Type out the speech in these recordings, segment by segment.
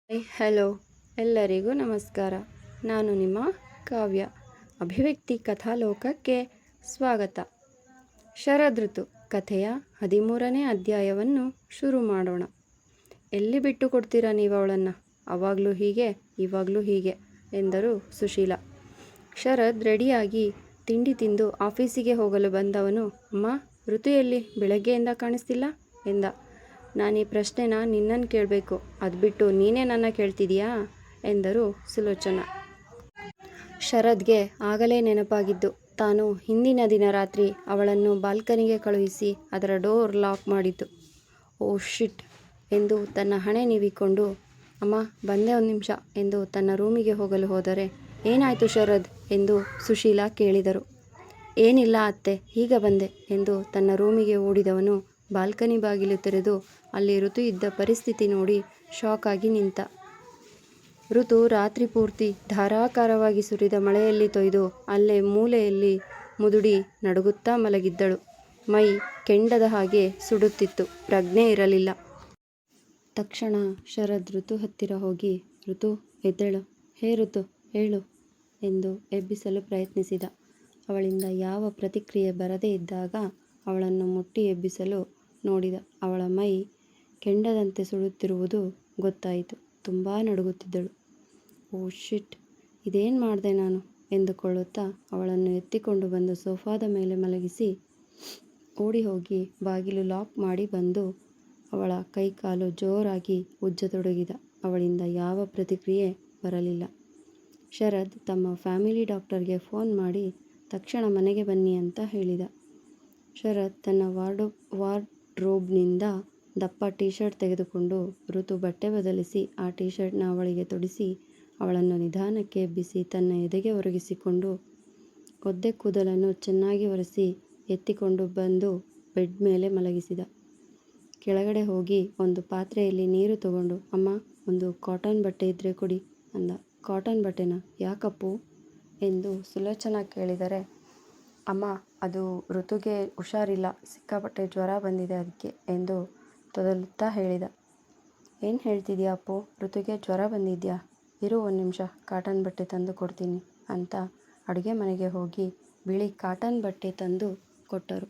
Hello, ಎಲ್ಲರಿಗೂ ನಮಸ್ಕಾರ. ನಾನು ನಿಮ್ಮ ಕಾವ್ಯ. ಅಭಿವ್ಯಕ್ತಿ ಕಥಾಲೋಕಕ್ಕೆ ಸ್ವಾಗತ. ಶರದೃತು ಕಥೆಯ 13ನೇ ಅಧ್ಯಾಯವನ್ನು ಶುರು ಮಾಡೋಣ. ಎಲ್ಲಿ ಬಿಟ್ಟು ಕೊಡ್ತೀರಾ ನೀವು ಅವಳನ್ನು? ಆವಾಗಲೂ ಹೀಗೆ, ಇವಾಗಲೂ ಹೀಗೆ ಎಂದರು ಸುಶೀಲಾ. ಶರದ್ ರೆಡಿಯಾಗಿ ತಿಂಡಿ ತಿಂದು ಆಫೀಸಿಗೆ ಹೋಗಲು ಬಂದವನು, ಅಮ್ಮ, ಋತು ಎಲ್ಲಿ? ಬೆಳಗ್ಗೆಯಿಂದ ಕಾಣಿಸ್ತಿಲ್ಲ ಎಂದ. ನಾನೀ ಪ್ರಶ್ನೆನ ನಿನ್ನನ್ನು ಕೇಳಬೇಕು, ಅದು ಬಿಟ್ಟು ನೀನೇ ನನ್ನ ಕೇಳ್ತಿದೀಯಾ ಎಂದರು ಸುಲೋಚನಾ. ಶರದ್ಗೆ ಆಗಲೇ ನೆನಪಾಗಿದ್ದು, ತಾನು ಹಿಂದಿನ ದಿನ ರಾತ್ರಿ ಅವಳನ್ನು ಬಾಲ್ಕನಿಗೆ ಕಳುಹಿಸಿ ಅದರ ಡೋರ್ ಲಾಕ್ ಮಾಡಿದ್ದು. ಓ ಶಿಟ್ ಎಂದು ತನ್ನ ಹಣೆ ನೀವಿಕೊಂಡು, ಅಮ್ಮ ಬಂದೆ, ಒಂದು ನಿಮಿಷ ಎಂದು ತನ್ನ ರೂಮಿಗೆ ಹೋಗಲು ಹೋದರೆ, ಏನಾಯಿತು ಶರದ್ ಎಂದು ಸುಶೀಲಾ ಕೇಳಿದರು. ಏನಿಲ್ಲ ಅತ್ತೆ, ಈಗ ಬಂದೆ ಎಂದು ತನ್ನ ರೂಮಿಗೆ ಓಡಿದವನು ಬಾಲ್ಕನಿ ಬಾಗಿಲು ತೆರೆದು ಅಲ್ಲಿ ಋತು ಇದ್ದ ಪರಿಸ್ಥಿತಿ ನೋಡಿ ಶಾಕ್ ಆಗಿ ನಿಂತ. ಋತು ರಾತ್ರಿ ಪೂರ್ತಿ ಧಾರಾಕಾರವಾಗಿ ಸುರಿದ ಮಳೆಯಲ್ಲಿ ತೊಯ್ದು ಅಲ್ಲೇ ಮೂಲೆಯಲ್ಲಿ ಮುದುಡಿ ನಡುಗುತ್ತಾ ಮಲಗಿದ್ದಳು. ಮೈ ಕೆಂಡದ ಹಾಗೆ ಸುಡುತ್ತಿತ್ತು, ಪ್ರಜ್ಞೆ ಇರಲಿಲ್ಲ. ತಕ್ಷಣ ಶರದ್ ಋತು ಹತ್ತಿರ ಹೋಗಿ, ಋತು ಎದ್ದೇಳು, ಹೇ ಋತು ಹೇಳು ಎಂದು ಎಬ್ಬಿಸಲು ಪ್ರಯತ್ನಿಸಿದ. ಅವಳಿಂದ ಯಾವ ಪ್ರತಿಕ್ರಿಯೆ ಬರದೇ ಇದ್ದಾಗ ಅವಳನ್ನು ಮುಟ್ಟಿ ಎಬ್ಬಿಸಲು ನೋಡಿದ. ಅವಳ ಮೈ ಕೆಂಡದಂತೆ ಸುಡುತ್ತಿರುವುದು ಗೊತ್ತಾಯಿತು. ತುಂಬ ನಡುಗುತ್ತಿದ್ದಳು. ಓ ಶಿಟ್, ಇದೇನು ಮಾಡಿದೆ ನಾನು ಎಂದುಕೊಳ್ಳುತ್ತಾ ಅವಳನ್ನು ಎತ್ತಿಕೊಂಡು ಬಂದು ಸೋಫಾದ ಮೇಲೆ ಮಲಗಿಸಿ ಓಡಿ ಹೋಗಿ ಬಾಗಿಲು ಲಾಕ್ ಮಾಡಿ ಬಂದು ಅವಳ ಕೈಕಾಲು ಜೋರಾಗಿ ಉಜ್ಜತೊಡಗಿದ. ಅವಳಿಂದ ಯಾವ ಪ್ರತಿಕ್ರಿಯೆ ಬರಲಿಲ್ಲ. ಶರದ್ ತಮ್ಮ ಫ್ಯಾಮಿಲಿ ಡಾಕ್ಟರ್ಗೆ ಫೋನ್ ಮಾಡಿ ತಕ್ಷಣ ಮನೆಗೆ ಬನ್ನಿ ಅಂತ ಹೇಳಿದ. ಶರದ್ ತನ್ನ ವಾರ್ಡ್ರೋಬ್ನಿಂದ ದಪ್ಪ ಟೀ ಶರ್ಟ್ ತೆಗೆದುಕೊಂಡು ಋತು ಬಟ್ಟೆ ಬದಲಿಸಿ ಆ ಟೀ ಶರ್ಟ್ನ ಅವಳಿಗೆ ತೊಡಿಸಿ ಅವಳನ್ನು ನಿಧಾನಕ್ಕೆ ಎಬ್ಬಿಸಿ ತನ್ನ ಎದೆಗೆ ಒರಗಿಸಿಕೊಂಡು ಒದ್ದೆ ಕೂದಲನ್ನು ಚೆನ್ನಾಗಿ ಒರೆಸಿ ಎತ್ತಿಕೊಂಡು ಬಂದು ಬೆಡ್ ಮೇಲೆ ಮಲಗಿಸಿದ. ಕೆಳಗಡೆ ಹೋಗಿ ಒಂದು ಪಾತ್ರೆಯಲ್ಲಿ ನೀರು ತಗೊಂಡು, ಅಮ್ಮ, ಒಂದು ಕಾಟನ್ ಬಟ್ಟೆ ಇದ್ದರೆ ಕೊಡಿ ಅಂದ. ಕಾಟನ್ ಬಟ್ಟೆನಾ? ಯಾಕಪ್ಪು ಎಂದು ಸುಲೋಚನಾ ಕೇಳಿದರೆ, ಅಮ್ಮ, ಅದು ಋತುಗೆ ಹುಷಾರಿಲ್ಲ, ಸಿಕ್ಕಾಪಟ್ಟೆ ಜ್ವರ ಬಂದಿದೆ ಅದಕ್ಕೆ ಎಂದು ತೊದಲುತ್ತಾ ಹೇಳಿದ. ಏನು ಹೇಳ್ತಿದ್ಯಾ ಅಪ್ಪು, ಋತುಗೆ ಜ್ವರ ಬಂದಿದ್ಯಾ? ಇರು ಒಂದು ನಿಮಿಷ, ಕಾಟನ್ ಬಟ್ಟೆ ತಂದು ಕೊಡ್ತೀನಿ ಅಂತ ಅಡುಗೆ ಮನೆಗೆ ಹೋಗಿ ಬಿಳಿ ಕಾಟನ್ ಬಟ್ಟೆ ತಂದು ಕೊಟ್ಟರು.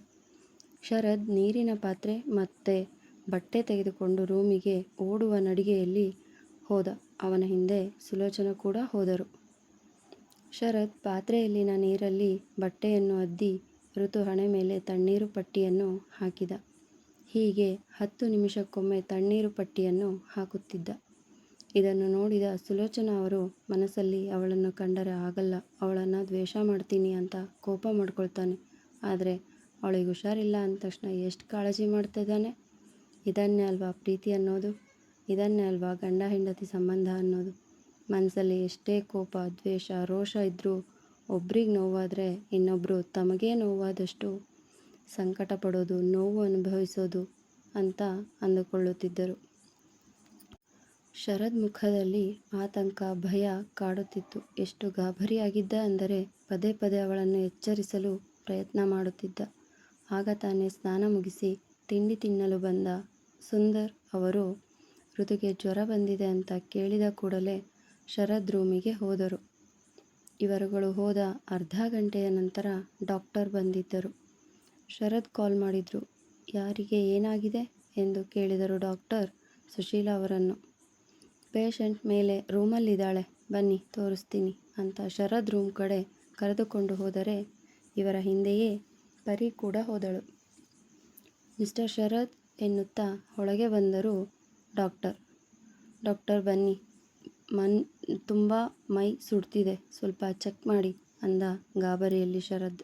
ಶರದ್ ನೀರಿನ ಪಾತ್ರೆ ಮತ್ತು ಬಟ್ಟೆ ತೆಗೆದುಕೊಂಡು ರೂಮಿಗೆ ಓಡುವ ನಡಿಗೆಯಲ್ಲಿ ಹೋದ. ಅವನ ಹಿಂದೆ ಸುಲೋಚನಾ ಕೂಡ ಹೋದರು. ಶರದ್ ಪಾತ್ರೆಯಲ್ಲಿನ ನೀರಲ್ಲಿ ಬಟ್ಟೆಯನ್ನು ಅದ್ದಿ ಋತು ಹಣೆ ಮೇಲೆ ತಣ್ಣೀರು ಪಟ್ಟಿಯನ್ನು ಹಾಕಿದ. ಹೀಗೆ 10 ನಿಮಿಷಕ್ಕೊಮ್ಮೆ ತಣ್ಣೀರು ಪಟ್ಟಿಯನ್ನು ಹಾಕುತ್ತಿದ್ದ. ಇದನ್ನು ನೋಡಿದ ಸುಲೋಚನಾ ಅವರು ಮನಸ್ಸಲ್ಲಿ, ಅವಳನ್ನು ಕಂಡರೆ ಆಗಲ್ಲ, ಅವಳನ್ನು ದ್ವೇಷ ಮಾಡ್ತೀನಿ ಅಂತ ಕೋಪ ಮಾಡ್ಕೊಳ್ತಾನೆ. ಆದರೆ ಅವಳಿಗೆ ಹುಷಾರಿಲ್ಲ ಅಂದ ತಕ್ಷಣ ಎಷ್ಟು ಕಾಳಜಿ ಮಾಡ್ತಿದ್ದಾನೆ. ಇದನ್ನೇ ಅಲ್ವಾ ಪ್ರೀತಿ ಅನ್ನೋದು, ಇದನ್ನೇ ಅಲ್ವಾ ಗಂಡ ಹೆಂಡತಿ ಸಂಬಂಧ ಅನ್ನೋದು. ಮನಸ್ಸಲ್ಲಿ ಎಷ್ಟೇ ಕೋಪ, ದ್ವೇಷ, ರೋಷ ಇದ್ದರೂ ಒಬ್ರಿಗೆ ನೋವಾದರೆ ಇನ್ನೊಬ್ಬರು ತಮಗೇ ನೋವಾದಷ್ಟು ಸಂಕಟ ಪಡೋದು, ನೋವು ಅನುಭವಿಸೋದು ಅಂತ ಅಂದುಕೊಳ್ಳುತ್ತಿದ್ದರು. ಶರದ್ ಮುಖದಲ್ಲಿ ಆತಂಕ, ಭಯ ಕಾಡುತ್ತಿತ್ತು. ಎಷ್ಟು ಗಾಬರಿಯಾಗಿದ್ದ ಅಂದರೆ ಪದೇ ಪದೇ ಅವಳನ್ನು ಎಚ್ಚರಿಸಲು ಪ್ರಯತ್ನ ಮಾಡುತ್ತಿದ್ದ. ಆಗ ತಾನೇ ಸ್ನಾನ ಮುಗಿಸಿ ತಿಂಡಿ ತಿನ್ನಲು ಬಂದ ಸುಂದರ್ ಅವರು ಋತುಗೆ ಜ್ವರ ಬಂದಿದೆ ಅಂತ ಕೇಳಿದ ಕೂಡಲೇ ಶರದ್ ರೂಮಿಗೆ ಹೋದರು. ಇವರುಗಳು ಹೋದ ಅರ್ಧ ಗಂಟೆಯ ನಂತರ ಡಾಕ್ಟರ್ ಬಂದಿದ್ದರು. ಶರದ್ ಕಾಲ್ ಮಾಡಿದ್ರು. ಯಾರಿಗೆ ಏನಾಗಿದೆ ಎಂದು ಕೇಳಿದರು ಡಾಕ್ಟರ್ ಸುಶೀಲಾ ಅವರನ್ನು. ಪೇಷಂಟ್ ಮೇಲೆ ರೂಮಲ್ಲಿದ್ದಾಳೆ, ಬನ್ನಿ ತೋರಿಸ್ತೀನಿ ಅಂತ ಶರದ್ ರೂಮ್ ಕಡೆ ಕರೆದುಕೊಂಡು ಹೋದರೆ ಇವರ ಹಿಂದೆಯೇ ಪರಿ ಕೂಡ ಹೋದಳು. ಮಿಸ್ಟರ್ ಶರದ್ ಎನ್ನುತ್ತಾ ಒಳಗೆ ಬಂದರು ಡಾಕ್ಟರ್. ಡಾಕ್ಟರ್ ಬನ್ನಿ, ತುಂಬ ಮೈ ಸುಡ್ತಿದೆ, ಸ್ವಲ್ಪ ಚೆಕ್ ಮಾಡಿ ಅಂದ ಗಾಬರಿಯಲ್ಲಿ ಶರದ್.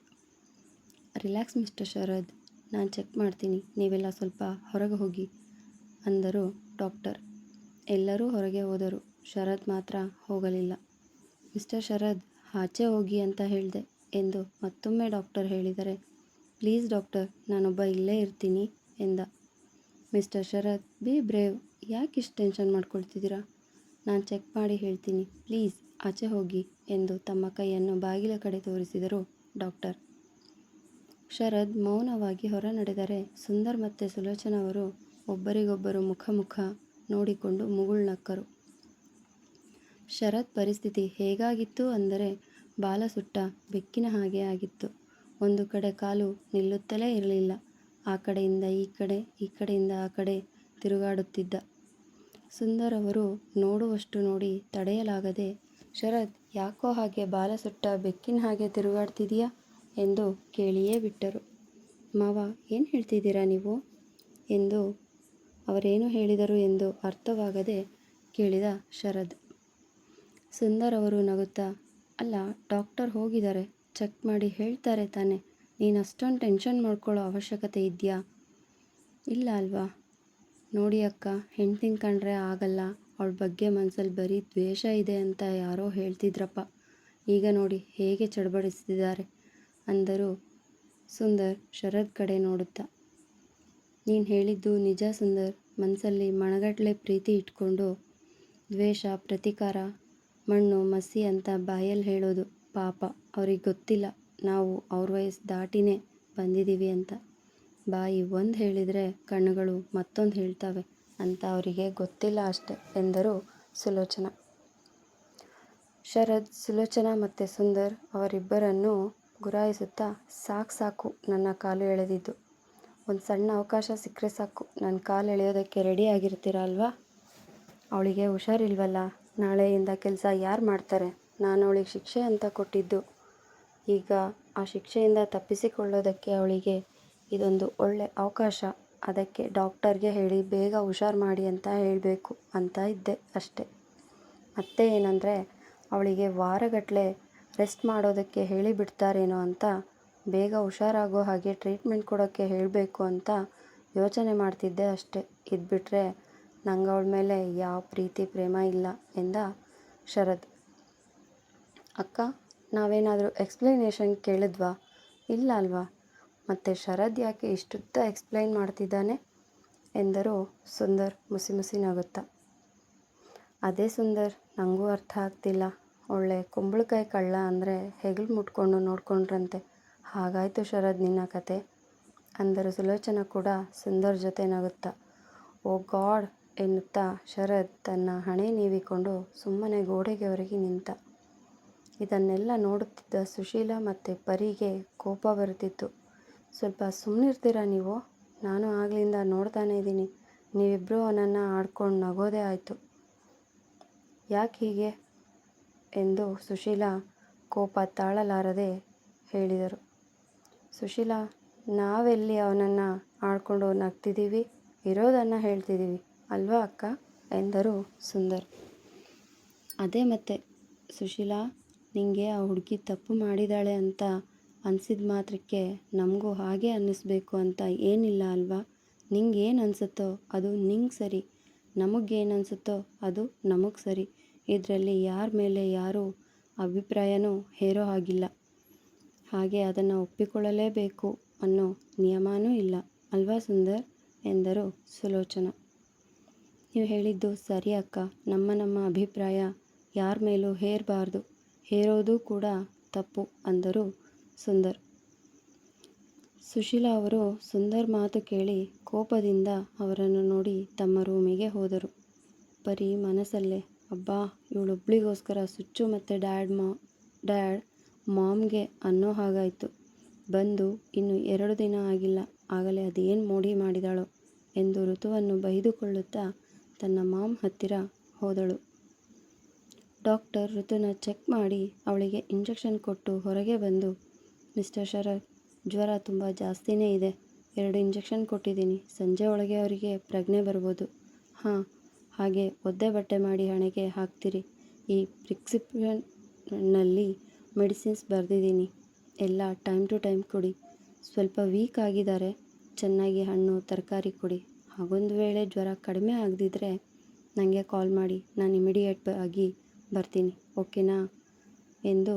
ರಿಲ್ಯಾಕ್ಸ್ ಮಿಸ್ಟರ್ ಶರದ್, ನಾನು ಚೆಕ್ ಮಾಡ್ತೀನಿ, ನೀವೆಲ್ಲ ಸ್ವಲ್ಪ ಹೊರಗೆ ಹೋಗಿ ಅಂದರು ಡಾಕ್ಟರ್. ಎಲ್ಲರೂ ಹೊರಗೆ ಹೋದರು. ಶರದ್ ಮಾತ್ರ ಹೋಗಲಿಲ್ಲ. ಮಿಸ್ಟರ್ ಶರದ್, ಆಚೆ ಹೋಗಿ ಅಂತ ಹೇಳಿದೆ ಎಂದು ಮತ್ತೊಮ್ಮೆ ಡಾಕ್ಟರ್ ಹೇಳಿದರೆ, ಪ್ಲೀಸ್ ಡಾಕ್ಟರ್, ನಾನೊಬ್ಬ ಇಲ್ಲೇ ಇರ್ತೀನಿ ಎಂದ. ಮಿಸ್ಟರ್ ಶರದ್, ಬಿ ಬ್ರೇವ್, ಯಾಕೆ ಇಷ್ಟು ಟೆನ್ಷನ್ ಮಾಡ್ಕೊಳ್ತಿದ್ದೀರಾ? ನಾನು ಚೆಕ್ ಮಾಡಿ ಹೇಳ್ತೀನಿ, ಪ್ಲೀಸ್ ಆಚೆ ಹೋಗಿ ಎಂದು ತಮ್ಮ ಕೈಯನ್ನು ಬಾಗಿಲ ಕಡೆ ತೋರಿಸಿದರು ಡಾಕ್ಟರ್. ಶರದ್ ಮೌನವಾಗಿ ಹೊರ ನಡೆದರೆ ಸುಂದರ್ ಮತ್ತು ಸುಲೋಚನಾ ಅವರು ಒಬ್ಬರಿಗೊಬ್ಬರು ಮುಖ ನೋಡಿಕೊಂಡು ಮುಗುಳ್ನಕ್ಕರು. ಶರತ್ ಪರಿಸ್ಥಿತಿ ಹೇಗಾಗಿತ್ತು ಅಂದರೆ ಬಾಲ ಸುಟ್ಟ ಬೆಕ್ಕಿನ ಹಾಗೆ ಆಗಿತ್ತು. ಒಂದು ಕಡೆ ಕಾಲು ನಿಲ್ಲುತ್ತಲೇ ಇರಲಿಲ್ಲ. ಆ ಕಡೆಯಿಂದ ಈ ಕಡೆ, ಈ ಕಡೆಯಿಂದ ಆ ಕಡೆ ತಿರುಗಾಡುತ್ತಿದ್ದ. ಸುಂದರ್ ಅವರು ನೋಡುವಷ್ಟು ನೋಡಿ ತಡೆಯಲಾಗದೆ, ಶರತ್, ಯಾಕೋ ಹಾಗೆ ಬಾಲ ಸುಟ್ಟ ಬೆಕ್ಕಿನ ಹಾಗೆ ತಿರುಗಾಡ್ತಿದೀಯಾ ಎಂದು ಕೇಳಿಯೇ ಬಿಟ್ಟರು. ಮಾವ, ಏನು ಹೇಳ್ತಿದ್ದೀರಾ ನೀವು ಎಂದು ಅವರೇನು ಹೇಳಿದರು ಎಂದು ಅರ್ಥವಾಗದೆ ಕೇಳಿದ ಶರದ್. ಸುಂದರ್ ಅವರು ನಗುತ್ತಾ, ಅಲ್ಲ, ಡಾಕ್ಟರ್ ಹೋಗಿದ್ದಾರೆ, ಚೆಕ್ ಮಾಡಿ ಹೇಳ್ತಾರೆ ತಾನೆ, ನೀನು ಅಷ್ಟೊಂದು ಟೆನ್ಷನ್ ಮಾಡ್ಕೊಳ್ಳೋ ಅವಶ್ಯಕತೆ ಇದೆಯಾ? ಇಲ್ಲ ಅಲ್ವಾ? ನೋಡಿ ಅಕ್ಕ, ಹೆಂಡ್ತಿನ ಕಂಡ್ರೆ ಆಗಲ್ಲ, ಅವಳ ಬಗ್ಗೆ ಮನಸ್ಸಲ್ಲಿ ಬರೀ ದ್ವೇಷ ಇದೆ ಅಂತ ಯಾರೋ ಹೇಳ್ತಿದ್ರಪ್ಪ. ಈಗ ನೋಡಿ ಹೇಗೆ ಚಡಬಡಿಸ್ತಿದ್ದಾರೆ ಅಂದರು ಸುಂದರ್ ಶರದ್ ಕಡೆ ನೋಡುತ್ತಾ. ನೀನು ಹೇಳಿದ್ದು ನಿಜ ಸುಂದರ್. ಮನಸ್ಸಲ್ಲಿ ಮಣಗಟ್ಟಲೆ ಪ್ರೀತಿ ಇಟ್ಕೊಂಡು ದ್ವೇಷ, ಪ್ರತೀಕಾರ, ಮಣ್ಣು ಮಸಿ ಅಂತ ಬಾಯಲ್ಲಿ ಹೇಳೋದು. ಪಾಪ ಅವ್ರಿಗೆ ಗೊತ್ತಿಲ್ಲ ನಾವು ಅವ್ರ ವಯಸ್ಸು ದಾಟಿನೇ ಬಂದಿದ್ದೀವಿ ಅಂತ. ಬಾಯಿ ಒಂದು ಹೇಳಿದರೆ ಕಣ್ಣುಗಳು ಮತ್ತೊಂದು ಹೇಳ್ತವೆ ಅಂತ ಅವರಿಗೆ ಗೊತ್ತಿಲ್ಲ ಅಷ್ಟೆ ಎಂದರು ಸುಲೋಚನಾ. ಶರದ್, ಸುಲೋಚನಾ ಮತ್ತು ಸುಂದರ್ ಅವರಿಬ್ಬರನ್ನೂ ಗುರಾಯಿಸುತ್ತಾ, ಸಾಕು ನನ್ನ ಕಾಲು ಎಳೆದಿದ್ದು. ಒಂದು ಸಣ್ಣ ಅವಕಾಶ ಸಿಕ್ಕರೆ ಸಾಕು, ನನ್ನ ಕಾಲು ಎಳೆಯೋದಕ್ಕೆ ರೆಡಿ ಆಗಿರ್ತೀರ ಅಲ್ವಾ? ಅವಳಿಗೆ ಹುಷಾರಿಲ್ವಲ್ಲ, ನಾಳೆಯಿಂದ ಕೆಲಸ ಯಾರು ಮಾಡ್ತಾರೆ? ನಾನು ಅವಳಿಗೆ ಶಿಕ್ಷೆ ಅಂತ ಕೊಟ್ಟಿದ್ದು. ಈಗ ಆ ಶಿಕ್ಷೆಯಿಂದ ತಪ್ಪಿಸಿಕೊಳ್ಳೋದಕ್ಕೆ ಅವಳಿಗೆ ಇದೊಂದು ಒಳ್ಳೆ ಅವಕಾಶ. ಅದಕ್ಕೆ ಡಾಕ್ಟರ್ಗೆ ಹೇಳಿ ಬೇಗ ಹುಷಾರು ಮಾಡಿ ಅಂತ ಹೇಳಬೇಕು ಅಂತ ಇದ್ದೆ ಅಷ್ಟೆ. ಮತ್ತೆ ಏನಂದರೆ, ಅವಳಿಗೆ ವಾರಗಟ್ಟಲೆ ರೆಸ್ಟ್ ಮಾಡೋದಕ್ಕೆ ಹೇಳಿಬಿಡ್ತಾರೇನೋ ಅಂತ ಬೇಗ ಹುಷಾರಾಗೋ ಹಾಗೆ ಟ್ರೀಟ್ಮೆಂಟ್ ಕೊಡೋಕ್ಕೆ ಹೇಳಬೇಕು ಅಂತ ಯೋಚನೆ ಮಾಡ್ತಿದ್ದೆ ಅಷ್ಟೆ. ಇದ್ಬಿಟ್ರೆ ನಂಗೆ ಅವಳ ಮೇಲೆ ಯಾವ ಪ್ರೀತಿ ಪ್ರೇಮ ಇಲ್ಲ ಎಂದ ಶರದ್. ಅಕ್ಕ, ನಾವೇನಾದರೂ ಎಕ್ಸ್ಪ್ಲನೇಷನ್ ಕೇಳಿದ್ವಾ? ಇಲ್ಲ ಅಲ್ವಾ? ಮತ್ತು ಶರದ್ ಯಾಕೆ ಇಷ್ಟುದ್ದ ಎಕ್ಸ್ಪ್ಲೈನ್ ಮಾಡ್ತಿದ್ದಾನೆ ಎಂದರು ಸುಂದರ್ ಮುಸಿ ನಗುತ್ತಾ. ಅದೇ ಸುಂದರ್, ನನಗೂ ಅರ್ಥ ಆಗ್ತಿಲ್ಲ. ಒಳ್ಳೆ ಕುಂಬಳಕಾಯಿ ಕಳ್ಳ ಅಂದರೆ ಹೆಗಲು ಮುಟ್ಕೊಂಡು ನೋಡ್ಕೊಂಡ್ರಂತೆ ಹಾಗಾಯಿತು ಶರದ್ ನಿನ್ನ ಕತೆ ಅಂದರು ಸುಲೋಚನಾ ಕೂಡ ಸುಂದರ್ ಜೊತೆ ನಗುತ್ತಾ. ಓ ಗಾಡ್ ಎನ್ನುತ್ತಾ ಶರದ್ ತನ್ನ ಹಣೆ ನೀವಿಕೊಂಡು ಸುಮ್ಮನೆ ಗೋಡೆಗೆ ಒರಗಿ ನಿಂತ. ಇದನ್ನೆಲ್ಲ ನೋಡುತ್ತಿದ್ದ ಸುಶೀಲಾ ಮತ್ತು ಪರಿಗೆ ಕೋಪ ಬರುತ್ತಿತ್ತು. ಸ್ವಲ್ಪ ಸುಮ್ಮನಿರ್ತೀರಾ ನೀವು? ನಾನು ಆಗಲಿಂದ ನೋಡ್ತಾನೇ ಇದ್ದೀನಿ, ನೀವಿಬ್ಬರೂ ಅವನನ್ನು ಆಡ್ಕೊಂಡು ನಗೋದೇ ಆಯಿತು. ಯಾಕೆ ಹೀಗೆ ಎಂದು ಸುಶೀಲಾ ಕೋಪ ತಾಳಲಾರದೆ ಹೇಳಿದರು. ಸುಶೀಲಾ, ನಾವೆಲ್ಲಿ ಅವನನ್ನು ಆಡ್ಕೊಂಡು ನಗ್ತಿದ್ದೀವಿ, ಇರೋದನ್ನು ಹೇಳ್ತಿದ್ದೀವಿ ಅಲ್ವಾ ಅಕ್ಕ ಎಂದರು ಸುಂದರ್. ಅದೇ ಮತ್ತೆ ಸುಶೀಲಾ, ನಿಂಗೆ ಆ ಹುಡುಗಿ ತಪ್ಪು ಮಾಡಿದಾಳೆ ಅಂತ ಅನಿಸಿದ ಮಾತ್ರಕ್ಕೆ ನಮಗೂ ಹಾಗೆ ಅನ್ನಿಸ್ಬೇಕು ಅಂತ ಏನಿಲ್ಲ ಅಲ್ವಾ? ನಿಂಗೆ ಏನು ಅನಿಸುತ್ತೋ ಅದು ನಿಂಗೆ ಸರಿ, ನಮಗೇನು ಅನಿಸುತ್ತೋ ಅದು ನಮಗೆ ಸರಿ. ಇದರಲ್ಲಿ ಯಾರ ಮೇಲೆ ಯಾರೂ ಅಭಿಪ್ರಾಯನೂ ಹೇರೋ ಹಾಗಿಲ್ಲ. ಹಾಗೆ ಅದನ್ನು ಒಪ್ಪಿಕೊಳ್ಳಲೇಬೇಕು ಅನ್ನೋ ನಿಯಮನೂ ಇಲ್ಲ ಅಲ್ವಾ ಸುಂದರ್ ಎಂದರು ಸುಲೋಚನಾ. ನೀವು ಹೇಳಿದ್ದು ಸರಿ ಅಕ್ಕ, ನಮ್ಮ ಅಭಿಪ್ರಾಯ ಯಾರ ಮೇಲೂ ಹೇರಬಾರ್ದು, ಹೇರೋದು ಕೂಡ ತಪ್ಪು ಅಂದರು ಸುಂದರ್. ಸುಶೀಲಾ ಅವರು ಸುಂದರ್ ಮಾತು ಕೇಳಿ ಕೋಪದಿಂದ ಅವರನ್ನು ನೋಡಿ ತಮ್ಮ ರೂಮಿಗೆ ಹೋದರು. ಪರಿ ಮನಸ್ಸಲ್ಲೇ, ಅಬ್ಬಾ, ಇವಳೊಬ್ಳಿಗೋಸ್ಕರ ಸುಚ್ಚು ಮತ್ತು ಡ್ಯಾಡ್ ಮಾಮ್ಗೆ ಅನ್ನೋ ಹಾಗಾಯಿತು. ಬಂದು ಇನ್ನು 2 ದಿನ ಆಗಿಲ್ಲ, ಆಗಲೇ ಅದೇನು ಮೋಡಿ ಮಾಡಿದಾಳೋ ಎಂದು ಋತುವನ್ನು ಬೈದುಕೊಳ್ಳುತ್ತಾ ತನ್ನ ಮಾಮ್ ಹತ್ತಿರ ಹೋದಳು. ಡಾಕ್ಟರ್ ಋತುನ ಚೆಕ್ ಮಾಡಿ ಅವಳಿಗೆ ಇಂಜೆಕ್ಷನ್ ಕೊಟ್ಟು ಹೊರಗೆ ಬಂದು, ಮಿಸ್ಟರ್ ಶರತ್, ಜ್ವರ ತುಂಬ ಜಾಸ್ತಿನೇ ಇದೆ, 2 ಇಂಜೆಕ್ಷನ್ ಕೊಟ್ಟಿದ್ದೀನಿ, ಸಂಜೆ ಒಳಗೆ ಅವರಿಗೆ ಪ್ರಜ್ಞೆ ಬರ್ಬೋದು. ಹಾಂ, ಹಾಗೆ ಒದ್ದೆ ಬಟ್ಟೆ ಮಾಡಿ ಹಣೆಗೆ ಹಾಕ್ತಿರಿ. ಈ ಪ್ರಿಸ್ಕ್ರಿಪ್ಷನ್ನಲ್ಲಿ ಮೆಡಿಸಿನ್ಸ್ ಬರೆದಿದ್ದೀನಿ, ಎಲ್ಲ ಟೈಮ್ ಟು ಟೈಮ್ ಕೊಡಿ. ಸ್ವಲ್ಪ ವೀಕ್ ಆಗಿದ್ದಾರೆ, ಚೆನ್ನಾಗಿ ಹಣ್ಣು ತರಕಾರಿ ಕೊಡಿ. ಹಾಗೊಂದು ವೇಳೆ ಜ್ವರ ಕಡಿಮೆ ಆಗದಿದ್ದರೆ ನನಗೆ ಕಾಲ್ ಮಾಡಿ, ನಾನು ಇಮಿಡಿಯೇಟ್ ಆಗಿ ಬರ್ತೀನಿ, ಓಕೆನಾ ಎಂದು.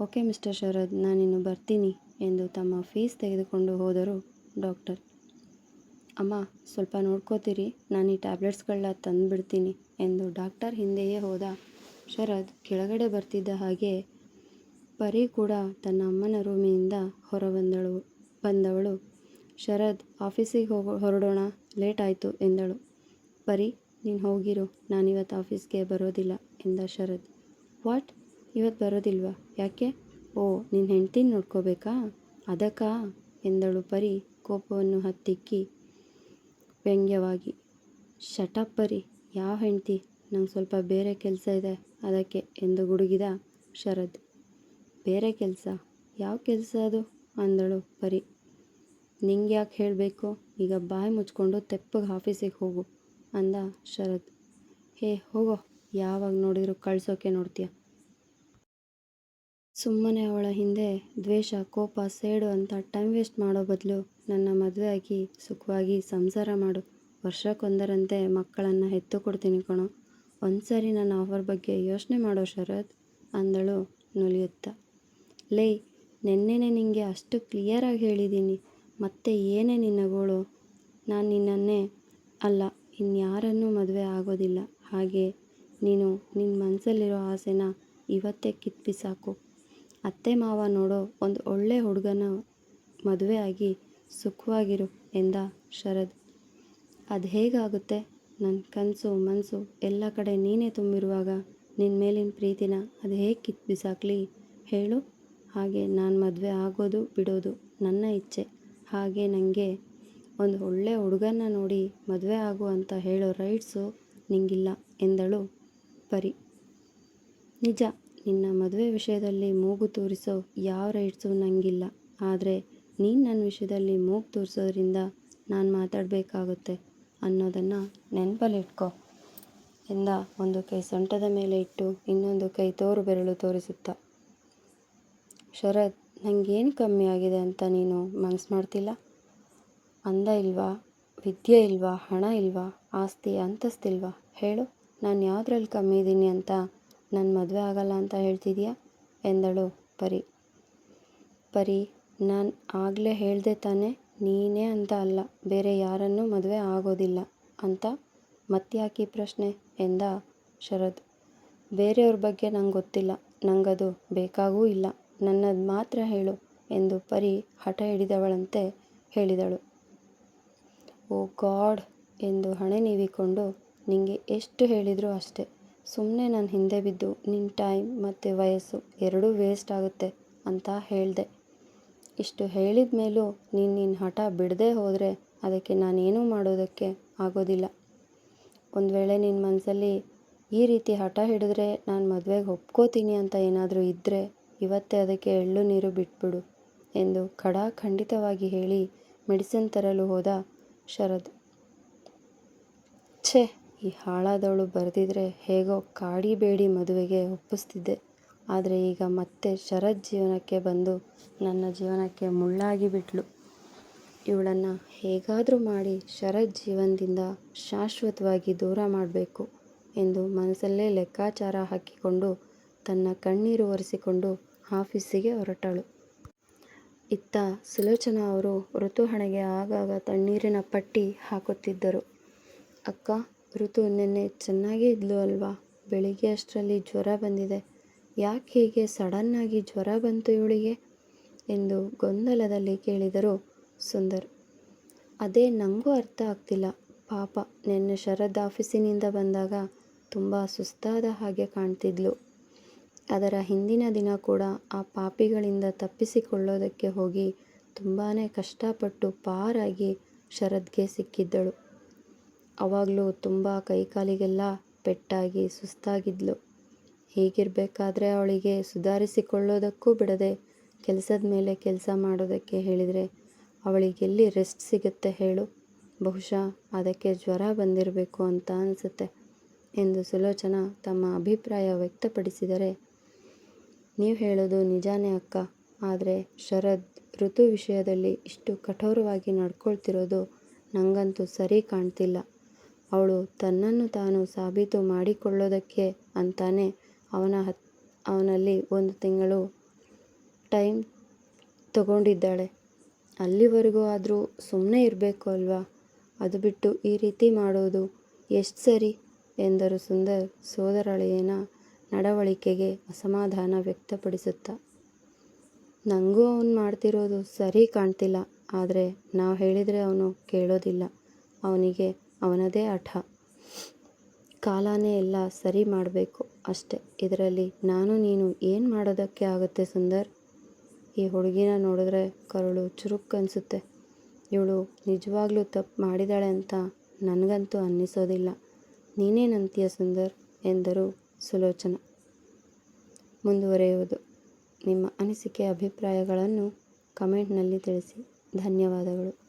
ಓಕೆ ಮಿಸ್ಟರ್ ಶರದ್, ನಾನಿನ್ನು ಬರ್ತೀನಿ ಎಂದು ತಮ್ಮ ಫೀಸ್ ತೆಗೆದುಕೊಂಡು ಹೋದರು ಡಾಕ್ಟರ್. ಅಮ್ಮ, ಸ್ವಲ್ಪ ನೋಡ್ಕೋತೀರಿ, ನಾನು ಈ ಟ್ಯಾಬ್ಲೆಟ್ಸ್ಗಳನ್ನ ತಂದುಬಿಡ್ತೀನಿ ಎಂದು ಡಾಕ್ಟರ್ ಹಿಂದೆಯೇ ಹೋದ ಶರದ್ ಕೆಳಗಡೆ ಬರ್ತಿದ್ದ ಹಾಗೆ ಪರಿ ಕೂಡ ತನ್ನ ಅಮ್ಮನ ರೂಮಿನಿಂದ ಬಂದವಳು, ಶರದ್, ಆಫೀಸಿಗೆ ಹೊರಡೋಣ, ಲೇಟ್ ಆಯಿತು ಎಂದಳು. ಪರಿ, ನೀನು ಹೋಗಿರು, ನಾನಿವತ್ತು ಆಫೀಸ್ಗೆ ಬರೋದಿಲ್ಲ ಎಂದ ಶರದ್. ವಾಟ್, ಇವತ್ತು ಬರೋದಿಲ್ವಾ? ಯಾಕೆ? ಓ, ನಿನ್ನ ಹೆಂಡ್ತಿನ ನೋಡ್ಕೋಬೇಕಾ? ಅದಕ್ಕಾ ಎಂದಳು ಪರಿ ಕೋಪವನ್ನು ಹತ್ತಿಕ್ಕಿ ವ್ಯಂಗ್ಯವಾಗಿ. ಶಟಪ್ ಪರಿ, ಯಾವ ಹೆಂಡ್ತಿ? ನಂಗೆ ಸ್ವಲ್ಪ ಬೇರೆ ಕೆಲಸ ಇದೆ ಅದಕ್ಕೆ ಎಂದು ಗುಡುಗಿದ ಶರದ್. ಬೇರೆ ಕೆಲಸ? ಯಾವ ಕೆಲಸ ಅದು? ಅಂದಳು ಪರಿ. ನಿಂಗೆ ಯಾಕೆ ಹೇಳಬೇಕು? ಈಗ ಬಾಯಿ ಮುಚ್ಕೊಂಡು ತೆಪ್ಪಗೆ ಆಫೀಸಿಗೆ ಹೋಗು ಅಂದ ಶರದ್. ಹೇ ಹೋಗೋ, ಯಾವಾಗ ನೋಡಿದ್ರು ಕಳ್ಸೋಕೆ ನೋಡ್ತೀಯ. ಸುಮ್ಮನೆ ಅವಳ ಹಿಂದೆ ದ್ವೇಷ, ಕೋಪ, ಸೇಡು ಅಂತ ಟೈಮ್ ವೇಸ್ಟ್ ಮಾಡೋ ಬದಲು ನನ್ನ ಮದುವೆ ಆಗಿ ಸುಖವಾಗಿ ಸಂಸಾರ ಮಾಡು. ವರ್ಷಕ್ಕೊಂದರಂತೆ ಮಕ್ಕಳನ್ನು ಹೆತ್ತು ಕೊಡ್ತೀನಿ ಕಣೋ. ಒಂದ್ಸರಿ ನನ್ನ ಆಫರ್ ಬಗ್ಗೆ ಯೋಚನೆ ಮಾಡೋ ಶರದ್ ಅಂದಳು ನುಲಿಯುತ್ತಾ. ಲೇ, ನೆನ್ನೆನೇ ನಿನಗೆ ಅಷ್ಟು ಕ್ಲಿಯರಾಗಿ ಹೇಳಿದ್ದೀನಿ, ಮತ್ತೆ ಏನೇ ನಿನ್ನ ಗೋಳು? ನಾನು ನಿನ್ನನ್ನೇ ಅಲ್ಲ ಇನ್ಯಾರನ್ನೂ ಮದುವೆ ಆಗೋದಿಲ್ಲ. ಹಾಗೆ ನೀನು ನಿನ್ನ ಮನಸ್ಸಲ್ಲಿರೋ ಆಸೆನ ಇವತ್ತೇ ಕಿತ್ಬಿಸಾಕು. ಅತ್ತೆ ಮಾವ ನೋಡೋ ಒಂದು ಒಳ್ಳೆ ಹುಡುಗನ ಮದುವೆ ಆಗಿ ಸುಖವಾಗಿರು ಎಂದ ಶರದ್. ಅದು ಹೇಗಾಗುತ್ತೆ? ನನ್ನ ಕನಸು ಮನಸ್ಸು ಎಲ್ಲ ಕಡೆ ನೀನೇ ತುಂಬಿರುವಾಗ ನಿನ್ನ ಮೇಲಿನ ಪ್ರೀತಿನ ಅದು ಹೇಗೆ ಕಿತ್ಬಿಸಾಕ್ಲಿ ಹೇಳು? ಹಾಗೆ ನಾನು ಮದುವೆ ಆಗೋದು ಬಿಡೋದು ನನ್ನ ಇಚ್ಛೆ. ಹಾಗೆ ನನಗೆ ಒಂದು ಒಳ್ಳೆ ಹುಡುಗನ ನೋಡಿ ಮದುವೆ ಆಗು ಅಂತ ಹೇಳೋ ರೈಟ್ಸು ನಿಂಗಿಲ್ಲ ಎಂದಳು ಪರಿ. ನಿಜ, ನಿನ್ನ ಮದುವೆ ವಿಷಯದಲ್ಲಿ ಮೂಗು ತೂರಿಸೋ ಯಾವ ರೈಟ್ಸು ನನಗಿಲ್ಲ. ಆದರೆ ನೀನು ನನ್ನ ವಿಷಯದಲ್ಲಿ ಮೂಗು ತೂರಿಸೋದ್ರಿಂದ ನಾನು ಮಾತಾಡಬೇಕಾಗುತ್ತೆ ಅನ್ನೋದನ್ನು ನೆನಪಲ್ಲಿಟ್ಕೋ ಎಂದ ಒಂದು ಕೈ ಸೊಂಟದ ಮೇಲೆ ಇಟ್ಟು ಇನ್ನೊಂದು ಕೈ ತೋರು ಬೆರಳು ತೋರಿಸುತ್ತಾ. ಶರದ್, ನನಗೇನು ಕಮ್ಮಿ ಆಗಿದೆ ಅಂತ ನೀನು ಮನಸ್ಸು ಮಾಡ್ತಿಲ್ಲ? ಅಂದ ಇಲ್ವಾ, ವಿದ್ಯೆ ಇಲ್ವಾ, ಹಣ ಇಲ್ವಾ, ಆಸ್ತಿ ಅಂತಸ್ತಿಲ್ವಾ? ಹೇಳು, ನಾನು ಯಾವುದ್ರಲ್ಲಿ ಕಮ್ಮಿ ಇದ್ದೀನಿ ಅಂತ ನನ್ನ ಮದುವೆ ಆಗಲ್ಲ ಅಂತ ಹೇಳ್ತಿದ್ಯಾ ಎಂದಳು ಪರಿ. ಪರಿ, ನಾನು ಆಗಲೇ ಹೇಳಿದೆ ತಾನೇ, ನೀನೇ ಅಂತ ಅಲ್ಲ ಬೇರೆ ಯಾರನ್ನೂ ಮದುವೆ ಆಗೋದಿಲ್ಲ ಅಂತ. ಮತ್ತ್ಯಾಕೆ ಈ ಪ್ರಶ್ನೆ ಎಂದ ಶರದ್. ಬೇರೆಯವ್ರ ಬಗ್ಗೆ ನಂಗೆ ಗೊತ್ತಿಲ್ಲ, ನಂಗದು ಬೇಕಾಗೂ ಇಲ್ಲ, ನನ್ನದು ಮಾತ್ರ ಹೇಳು ಎಂದು ಪರಿ ಹಠ ಹಿಡಿದವಳಂತೆ ಹೇಳಿದಳು. ಓ ಗಾಡ್ ಎಂದು ಹಣೆ ನೀವಿಕೊಂಡು, ನಿಂಗೆ ಎಷ್ಟು ಹೇಳಿದರೂ ಅಷ್ಟೇ, ಸುಮ್ಮನೆ ನನ್ನ ಹಿಂದೆ ಬಿದ್ದು ನಿನ್ನ ಟೈಮ್ ಮತ್ತು ವಯಸ್ಸು ಎರಡೂ ವೇಸ್ಟ್ ಆಗುತ್ತೆ ಅಂತ ಹೇಳಿದೆ. ಇಷ್ಟು ಹೇಳಿದ ಮೇಲೂ ನೀನು ನಿನ್ನ ಹಠ ಬಿಡದೆ ಹೋದರೆ ಅದಕ್ಕೆ ನಾನೇನೂ ಮಾಡೋದಕ್ಕೆ ಆಗೋದಿಲ್ಲ. ಒಂದು ವೇಳೆ ನಿನ್ನ ಮನಸ್ಸಲ್ಲಿ ಈ ರೀತಿ ಹಠ ಹಿಡಿದ್ರೆ ನಾನು ಮದುವೆಗೆ ಒಪ್ಕೋತೀನಿ ಅಂತ ಏನಾದರೂ ಇದ್ದರೆ ಇವತ್ತೇ ಅದಕ್ಕೆ ಎಳ್ಳು ನೀರು ಬಿಟ್ಬಿಡು ಎಂದು ಖಡಾಖಂಡಿತವಾಗಿ ಹೇಳಿ ಮೆಡಿಸಿನ್ ತರಲು ಹೋದ ಶರದ್. ಛೇ, ಈ ಹಾಳಾದವಳು ಬರೆದಿದ್ರೆ ಹೇಗೋ ಕಾಡಿಬೇಡಿ ಮದುವೆಗೆ ಒಪ್ಪಿಸ್ತಿದ್ದೆ. ಆದರೆ ಈಗ ಮತ್ತೆ ಶರದ್ ಜೀವನಕ್ಕೆ ಬಂದು ನನ್ನ ಜೀವನಕ್ಕೆ ಮುಳ್ಳಾಗಿ ಬಿಟ್ಲು. ಇವಳನ್ನು ಹೇಗಾದರೂ ಮಾಡಿ ಶರದ್ ಜೀವನದಿಂದ ಶಾಶ್ವತವಾಗಿ ದೂರ ಮಾಡಬೇಕು ಎಂದು ಮನಸ್ಸಲ್ಲೇ ಲೆಕ್ಕಾಚಾರ ಹಾಕಿಕೊಂಡು ತನ್ನ ಕಣ್ಣೀರು ಒರೆಸಿಕೊಂಡು ಆಫೀಸಿಗೆ ಹೊರಟಳು. ಇತ್ತ ಸುಲೋಚನಾ ಅವರು ಋತು ಹಣೆಗೆ ಆಗಾಗ ತಣ್ಣೀರಿನ ಪಟ್ಟಿ ಹಾಕುತ್ತಿದ್ದರು. ಅಕ್ಕ, ಋತು ನಿನ್ನೆ ಚೆನ್ನಾಗೇ ಇದ್ಲು ಅಲ್ವಾ? ಬೆಳಿಗ್ಗೆ ಅಷ್ಟರಲ್ಲಿ ಜ್ವರ ಬಂದಿದೆ. ಯಾಕೆ ಹೀಗೆ ಸಡನ್ನಾಗಿ ಜ್ವರ ಬಂತು ಇವಳಿಗೆ ಎಂದು ಗೊಂದಲದಲ್ಲಿ ಕೇಳಿದರು ಸುಂದರ್. ಅದೇ ನನಗೂ ಅರ್ಥ ಆಗ್ತಿಲ್ಲ. ಪಾಪ, ನಿನ್ನೆ ಶರದ್ ಆಫೀಸಿನಿಂದ ಬಂದಾಗ ತುಂಬ ಸುಸ್ತಾದ ಹಾಗೆ ಕಾಣ್ತಿದ್ಲು. ಅದರ ಹಿಂದಿನ ದಿನ ಕೂಡ ಆ ಪಾಪಿಗಳಿಂದ ತಪ್ಪಿಸಿಕೊಳ್ಳೋದಕ್ಕೆ ಹೋಗಿ ತುಂಬಾ ಕಷ್ಟಪಟ್ಟು ಪಾರಾಗಿ ಶರದ್ಗೆ ಸಿಕ್ಕಿದ್ದಳು. ಆವಾಗಲೂ ತುಂಬ ಕೈಕಾಲಿಗೆಲ್ಲ ಪೆಟ್ಟಾಗಿ ಸುಸ್ತಾಗಿದ್ಲು. ಹೀಗಿರಬೇಕಾದ್ರೆ ಅವಳಿಗೆ ಸುಧಾರಿಸಿಕೊಳ್ಳೋದಕ್ಕೂ ಬಿಡದೆ ಕೆಲಸದ ಮೇಲೆ ಕೆಲಸ ಮಾಡೋದಕ್ಕೆ ಹೇಳಿದರೆ ಅವಳಿಗೆಲ್ಲಿ ರೆಸ್ಟ್ ಸಿಗುತ್ತೆ ಹೇಳು? ಬಹುಶಃ ಅದಕ್ಕೆ ಜ್ವರ ಬಂದಿರಬೇಕು ಅಂತ ಅನಿಸುತ್ತೆ ಎಂದು ಸುಲೋಚನಾ ತಮ್ಮ ಅಭಿಪ್ರಾಯ ವ್ಯಕ್ತಪಡಿಸಿದರೆ, ನೀವು ಹೇಳೋದು ನಿಜಾನೇ ಅಕ್ಕ. ಆದರೆ ಶರದ್ ಋತು ವಿಷಯದಲ್ಲಿ ಇಷ್ಟು ಕಠೋರವಾಗಿ ನಡ್ಕೊಳ್ತಿರೋದು ನನಗಂತೂ ಸರಿ ಕಾಣ್ತಿಲ್ಲ. ಅವಳು ತನ್ನನ್ನು ತಾನು ಸಾಬೀತು ಮಾಡಿಕೊಳ್ಳೋದಕ್ಕೆ ಅಂತಾನೆ ಅವನಲ್ಲಿ 1 ತಿಂಗಳು ಟೈಮ್ ತಗೊಂಡಿದ್ದಾಳೆ. ಅಲ್ಲಿವರೆಗೂ ಆದರೂ ಸುಮ್ಮನೆ ಇರಬೇಕು ಅಲ್ವಾ? ಅದು ಬಿಟ್ಟು ಈ ರೀತಿ ಮಾಡೋದು ಎಷ್ಟು ಸರಿ ಎಂದರು ಸುಂದರ್ ಸೋದರಳೆಯನ ನಡವಳಿಕೆಗೆ ಅಸಮಾಧಾನ ವ್ಯಕ್ತಪಡಿಸುತ್ತಾ. ನನಗೂ ಅವನು ಮಾಡ್ತಿರೋದು ಸರಿ ಕಾಣ್ತಿಲ್ಲ. ಆದರೆ ನಾವು ಹೇಳಿದರೆ ಅವನು ಕೇಳೋದಿಲ್ಲ. ಅವನಿಗೆ ಅವನದೇ ಹಠ. ಕಾಲನೇ ಎಲ್ಲ ಸರಿ ಮಾಡಬೇಕು ಅಷ್ಟೆ. ಇದರಲ್ಲಿ ನಾನು ನೀನು ಏನು ಮಾಡೋದಕ್ಕೆ ಆಗುತ್ತೆ ಸುಂದರ್? ಈ ಹುಡುಗಿನ ನೋಡಿದ್ರೆ ಕರುಳು ಚುರುಕ್ ಅನಿಸುತ್ತೆ. ಇವಳು ನಿಜವಾಗ್ಲೂ ತಪ್ಪು ಮಾಡಿದಾಳೆ ಅಂತ ನನಗಂತೂ ಅನ್ನಿಸೋದಿಲ್ಲ. ನೀನೇನಂತೀಯ ಸುಂದರ್ ಎಂದರು ಸುಲೋಚನಾ. ಮುಂದುವರೆಯುವುದು. ನಿಮ್ಮ ಅನಿಸಿಕೆ ಅಭಿಪ್ರಾಯಗಳನ್ನು ಕಮೆಂಟ್ನಲ್ಲಿ ತಿಳಿಸಿ. ಧನ್ಯವಾದಗಳು.